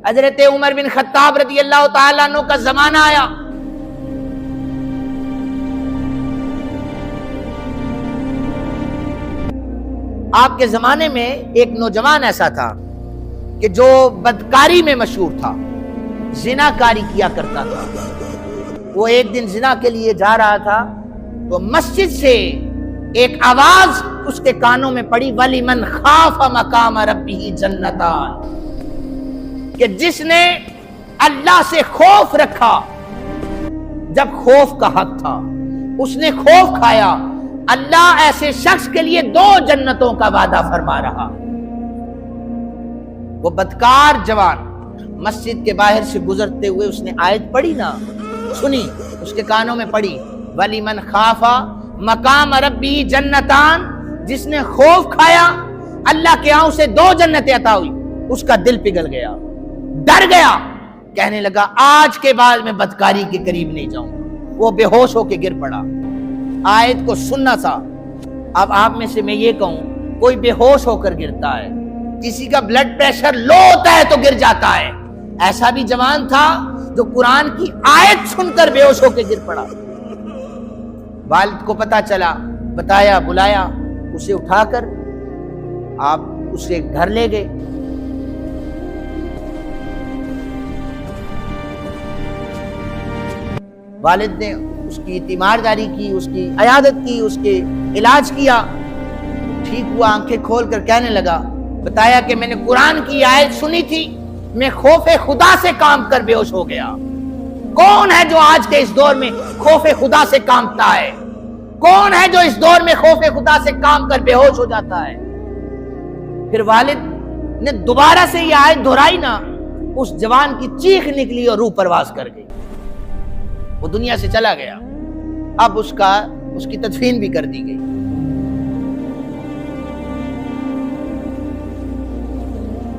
حضرت عمر بن خطاب رضی اللہ تعالیٰ عنہ کا زمانہ آیا، آپ کے زمانے میں ایک نوجوان ایسا تھا کہ جو بدکاری میں مشہور تھا، زنا کاری کیا کرتا تھا۔ وہ ایک دن زنا کے لیے جا رہا تھا تو مسجد سے ایک آواز اس کے کانوں میں پڑی، وَلِمَنْ خَافَ مَقَامَ رَبِّهِ جَنَّتَانِ، کہ جس نے اللہ سے خوف رکھا جب خوف کا حق تھا، اس نے خوف کھایا، اللہ ایسے شخص کے لیے 2 جنتوں کا وعدہ فرما رہا۔ وہ بدکار جوان مسجد کے باہر سے گزرتے ہوئے اس نے آیت پڑھی نا، سنی، اس کے کانوں میں پڑھی، وَلِمَنْ خَافَ مَقَامَ رَبِّهِ جَنَّتَانِ، جس نے خوف کھایا اللہ کے ہاں اسے 2 جنتیں عطا ہوئی۔ اس کا دل پگھل گیا، ڈر گیا، کہنے لگا آج کے بعد میں بدکاری کے قریب نہیں جاؤں گا۔ وہ بے ہوش ہو کے گر پڑا۔ آیت کو سننا تھا۔ اب آپ میں سے میں یہ کہوں، کوئی بے ہوش ہو کر گرتا ہے، کسی کا بلڈ پریشر لو ہوتا ہے تو گر جاتا ہے، ایسا بھی جوان تھا جو قرآن کی آیت سن کر بے ہوش ہو کے گر پڑا۔ والد کو پتا چلا، بتایا، بلایا، اسے اٹھا کر آپ اسے گھر لے گئے۔ والد نے اس کی تیمارداری کی، اس کی عیادت کی، اس کے علاج کیا، ٹھیک ہوا، آنکھیں کھول کر کہنے لگا، بتایا کہ میں نے قرآن کی آیت سنی تھی، میں خوف خدا سے کام کر بے ہوش ہو گیا۔ کون ہے جو آج کے اس دور میں خوف خدا سے کامتا ہے؟ کون ہے جو اس دور میں خوف خدا سے کام کر بے ہوش ہو جاتا ہے؟ پھر والد نے دوبارہ سے یہ آیت دہرائی نا، اس جوان کی چیخ نکلی اور روح پرواز کر گئی، وہ دنیا سے چلا گیا۔ اب اس کی تدفین بھی کر دی گئی۔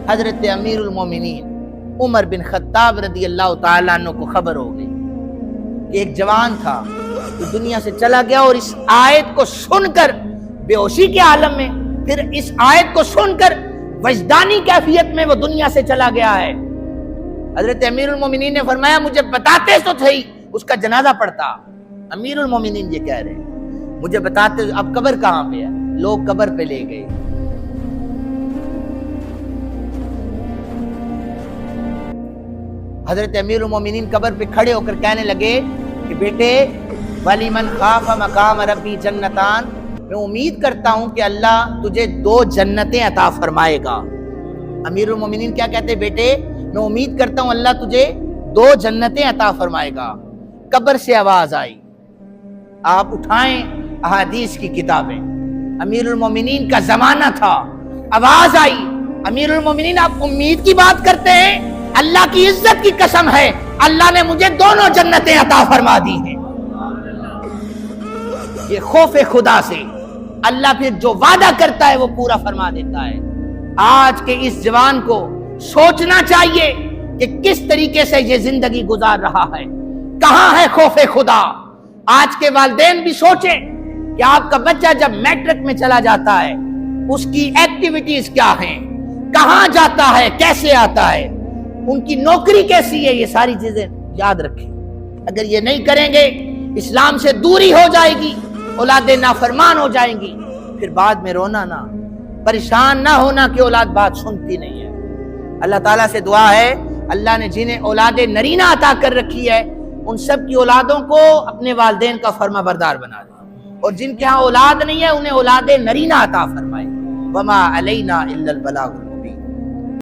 حضرت امیر المومنین عمر بن خطاب رضی اللہ تعالیٰ عنہ کو خبر ہو گئی کہ ایک جوان تھا جو دنیا سے چلا گیا، اور اس آیت کو سن کر بے ہوشی کے عالم میں، پھر اس آیت کو سن کر وجدانی کیفیت میں وہ دنیا سے چلا گیا ہے۔ حضرت امیر المومنین نے فرمایا مجھے بتاتے تو تھے اس کا جنازہ پڑتا۔ امیر المومنین یہ کہہ رہے ہیں مجھے بتاتے، اب قبر کہاں پہ ہے؟ لوگ قبر پہ لے گئے۔ حضرت امیر المومنین قبر پہ کھڑے ہو کر کہنے لگے کہ بیٹے، وَلِمَنْ خَافَ مَقَامَ رَبِّهِ جَنَّتَانِ، میں امید کرتا ہوں کہ اللہ تجھے 2 جنتیں عطا فرمائے گا۔ امیر المومنین کیا کہتے؟ بیٹے میں امید کرتا ہوں اللہ تجھے 2 جنتیں عطا فرمائے گا۔ قبر سے آواز آئی، آپ اٹھائیں احادیث کی کتابیں، امیر المومنین کا زمانہ تھا، آواز آئی، امیر المومنین آپ امید کی بات کرتے ہیں؟ اللہ کی عزت کی قسم ہے، اللہ نے مجھے 2 جنتیں عطا فرما دی ہیں۔ یہ خوف خدا سے اللہ پھر جو وعدہ کرتا ہے وہ پورا فرما دیتا ہے۔ آج کے اس جوان کو سوچنا چاہیے کہ کس طریقے سے یہ زندگی گزار رہا ہے، کہاں ہے خوف خدا۔ آج کے والدین بھی سوچیں کہ آپ کا بچہ جب میٹرک میں چلا جاتا ہے اس کی ایکٹیویٹیز کیا ہیں، کہاں جاتا ہے، کیسے آتا ہے، ان کی نوکری کیسی ہے، یہ ساری چیزیں یاد رکھیں۔ اگر یہ نہیں کریں گے اسلام سے دوری ہو جائے گی، اولادیں نافرمان ہو جائیں گی، پھر بعد میں رونا نہ، پریشان نہ ہونا کہ اولاد بات سنتی نہیں ہے۔ اللہ تعالیٰ سے دعا ہے اللہ نے جنہیں اولاد نرینہ عطا کر رکھی ہے ان سب کی اولادوں کو اپنے والدین کا فرما بردار بنا دے، اور جن کے ہاں اولاد نہیں ہے انہیں اولاد نرینہ عطا فرمائے۔ وما علینا الا البلاغ۔